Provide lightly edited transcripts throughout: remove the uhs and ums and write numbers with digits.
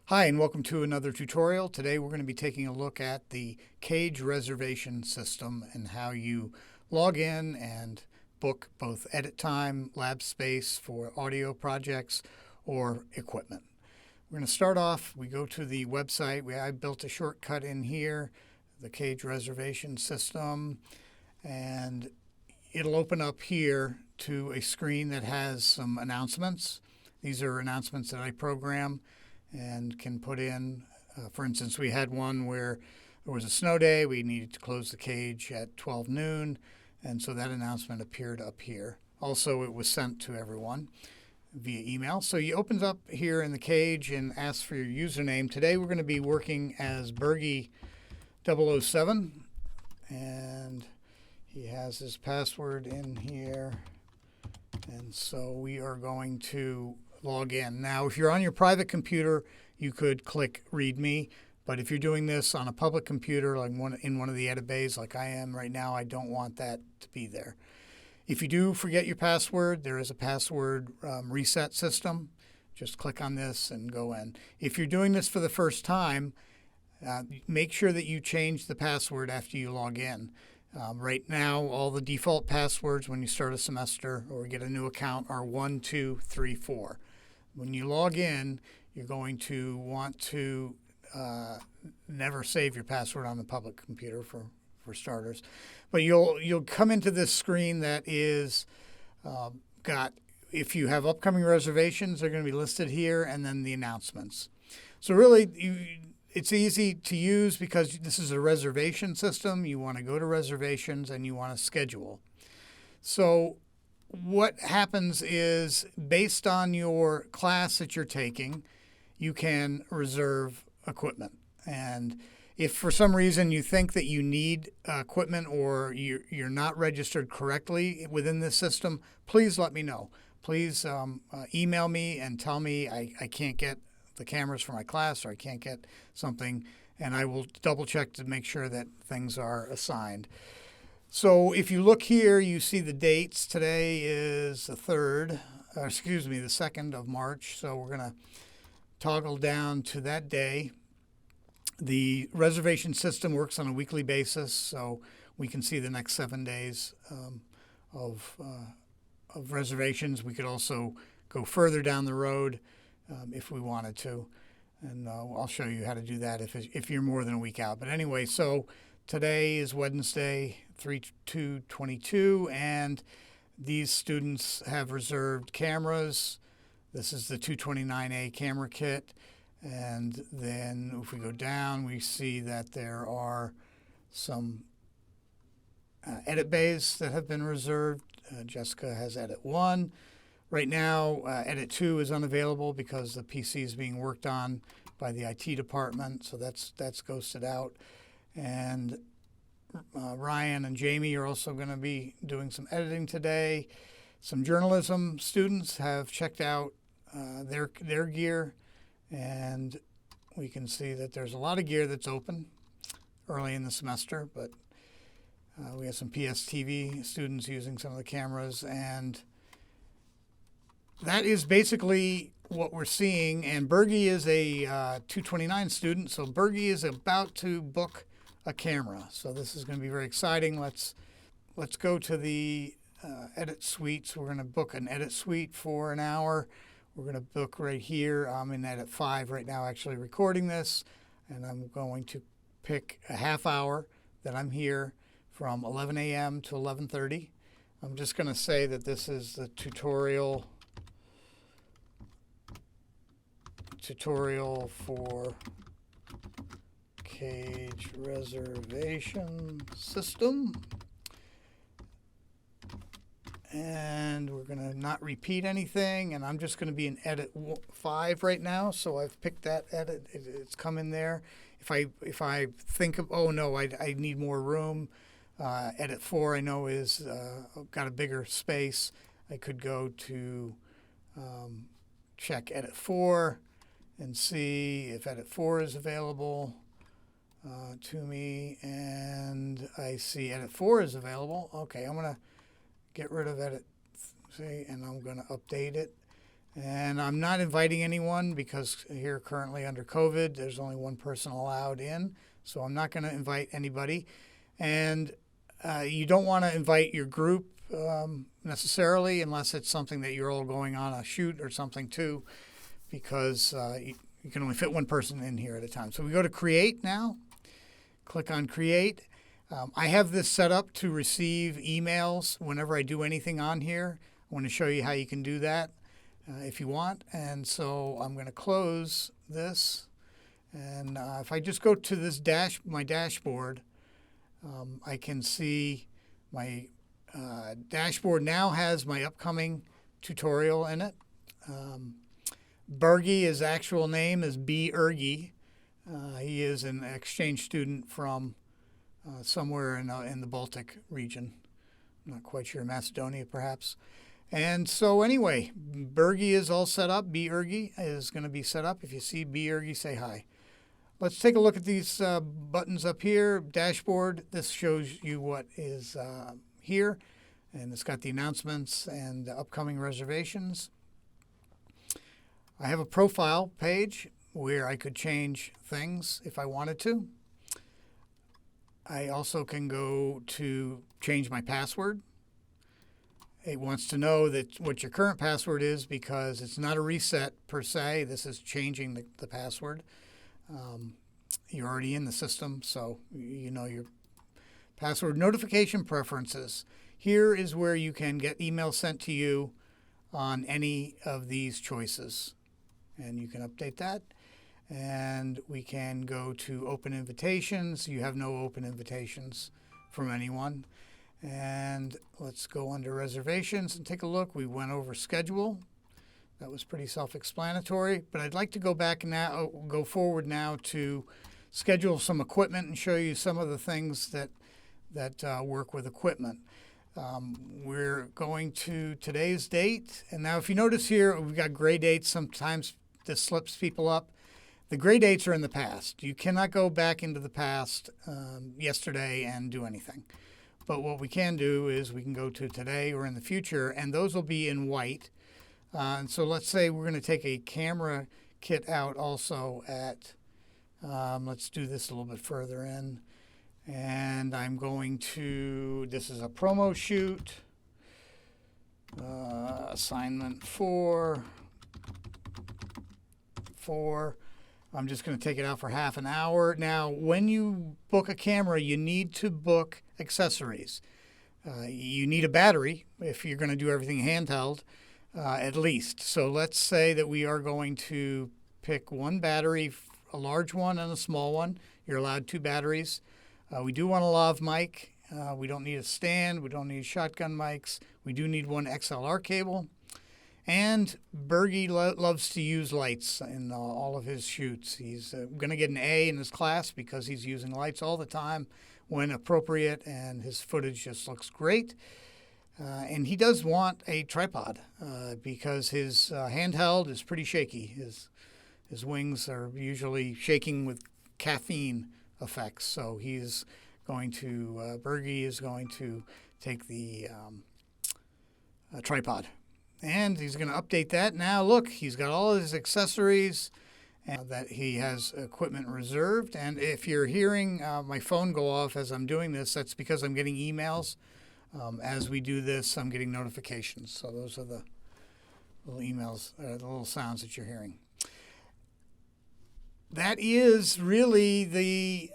Hi, and welcome to another tutorial. Today we're going to be taking a look at the cage reservation system and how you log in and book both edit time, lab space for audio projects, or equipment. We're going to start off, we go to the website. I built a shortcut in here, the cage reservation system, and it'll open up here to a screen that has some announcements. These are announcements that I program and can put in. For instance, we had one where there was a snow day. We needed to close the cage at 12 noon, and so that announcement appeared up here. Also, it was sent to everyone via email. So you open up here in the cage and ask for your username. Today we're going to be working as Bergie007, and he has his password in here, and so we are going to log in. Now, if you're on your private computer, you could click README, but if you're doing this on a public computer, like in one of the edit bays like I am right now, I don't want that to be there. If you do forget your password, there is a password reset system. Just click on this and go in. If you're doing this for the first time, make sure that you change the password after you log in. Right now, all the default passwords when you start a semester or get a new account are 1, 2, 3, 4. When you log in, you're going to want to never save your password on the public computer for starters. But you'll come into this screen that is got, if you have upcoming reservations, they're going to be listed here, and then the announcements. So really, it's easy to use because this is a reservation system. You want to go to reservations and you want to schedule. So what happens is, based on your class that you're taking, you can reserve equipment. And if for some reason you think that you need equipment or you're not registered correctly within this system, please let me know. Please email me and tell me I can't get the cameras for my class or I can't get something, and I will double check to make sure that things are assigned. So if you look here, you see the dates. Today is the 2nd of March. So we're going to toggle down to that day. The reservation system works on a weekly basis, so we can see the next 7 days of reservations. We could also go further down the road if we wanted to, and I'll show you how to do that if you're more than a week out. But anyway, so today is Wednesday, 3/2/22, and these students have reserved cameras. This is the 229A camera kit. And then if we go down, we see that there are some edit bays that have been reserved. Jessica has edit 1. Right now, edit 2 is unavailable because the PC is being worked on by the IT department, so that's ghosted out. And Ryan and Jamie are also going to be doing some editing today. Some journalism students have checked out their gear, and we can see that there's a lot of gear that's open early in the semester, but we have some PSTV students using some of the cameras, and that is basically what we're seeing. And Bergie is a 229 student, so Bergie is about to book a camera. So this is going to be very exciting. Let's go to the edit suites. We're going to book an edit suite for an hour. We're going to book right here. I'm in edit 5 right now, actually recording this, and I'm going to pick a half hour that I'm here from 11 a.m. to 11:30. I'm just going to say that this is the tutorial for cage reservation system. And we're going to not repeat anything, and I'm just going to be in edit 5 right now. So I've picked that edit. It's come in there. If I think of, oh no, I need more room, edit 4 I know is got a bigger space. I could go to check edit 4 and see if edit 4 is available to me, and I see edit 4 is available. Okay, I'm going to get rid of edit, see, and I'm going to update it. And I'm not inviting anyone because here currently under COVID, there's only one person allowed in. So I'm not going to invite anybody. And you don't want to invite your group necessarily unless it's something that you're all going on a shoot or something too, because you can only fit one person in here at a time. So we go to Create now. Click on Create. I have this set up to receive emails whenever I do anything on here. I want to show you how you can do that if you want. And so I'm going to close this. And if I just go to this my dashboard, I can see my dashboard now has my upcoming tutorial in it. Bergie, his actual name is B. Ergie. He is an exchange student from somewhere in the Baltic region. I'm not quite sure, Macedonia perhaps. And so anyway, Bergie is all set up. B. Ergie is going to be set up. If you see B. Ergie, say hi. Let's take a look at these buttons up here. Dashboard, this shows you what is here. And it's got the announcements and the upcoming reservations. I have a profile page where I could change things if I wanted to. I also can go to change my password. It wants to know that what your current password is because it's not a reset per se. This is changing the password. You're already in the system, so you know your password. Notification preferences. Here is where you can get emails sent to you on any of these choices. And you can update that. And we can go to open invitations. You have no open invitations from anyone. And let's go under reservations and take a look. We went over schedule. That was pretty self-explanatory. But I'd like to go back now, go forward now to schedule some equipment and show you some of the things that work with equipment. We're going to today's date. And now if you notice here, we've got gray dates. Sometimes this slips people up. The gray dates are in the past. You cannot go back into the past yesterday and do anything. But what we can do is we can go to today or in the future, and those will be in white. And so let's say we're going to take a camera kit out also at, let's do this a little bit further in. And I'm going to, this is a promo shoot, assignment 4. I'm just going to take it out for half an hour. Now, when you book a camera, you need to book accessories. You need a battery if you're going to do everything handheld, at least. So let's say that we are going to pick one battery, a large one and a small one. You're allowed 2 batteries. We do want a lav mic. We don't need a stand. We don't need shotgun mics. We do need one XLR cable. And Bergie loves to use lights in all of his shoots. He's going to get an A in his class because he's using lights all the time when appropriate, and his footage just looks great. And he does want a tripod because his handheld is pretty shaky. His wings are usually shaking with caffeine effects. So he's going to, Bergie is going to take the tripod. And he's going to update that. Now, look, he's got all of his accessories and that he has equipment reserved. And if you're hearing my phone go off as I'm doing this, that's because I'm getting emails. As we do this, I'm getting notifications. So those are the little emails, the little sounds that you're hearing. That is really the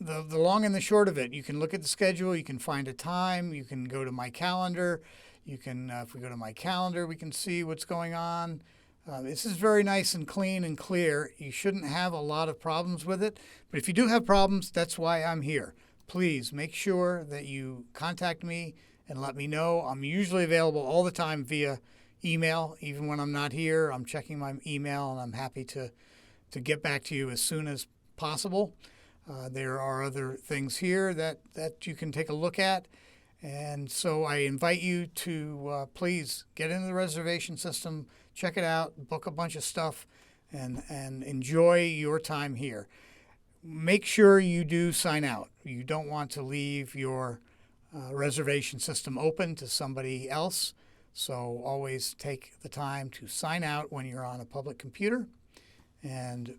long and the short of it. You can look at the schedule. You can find a time. You can go to my calendar. You can, if we go to my calendar, we can see what's going on. This is very nice and clean and clear. You shouldn't have a lot of problems with it. But if you do have problems, that's why I'm here. Please make sure that you contact me and let me know. I'm usually available all the time via email. Even when I'm not here, I'm checking my email, and I'm happy to get back to you as soon as possible. There are other things here that you can take a look at. And so I invite you to please get into the reservation system, check it out, book a bunch of stuff, and enjoy your time here. Make sure you do sign out. You don't want to leave your reservation system open to somebody else. So always take the time to sign out when you're on a public computer. And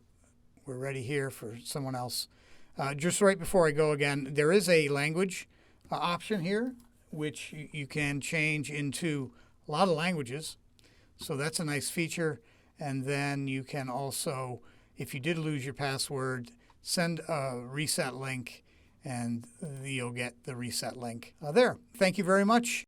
we're ready here for someone else. Just right before I go again, there is a language option here, which you can change into a lot of languages. So that's a nice feature. And then you can also, if you did lose your password, send a reset link and you'll get the reset link there. Thank you very much.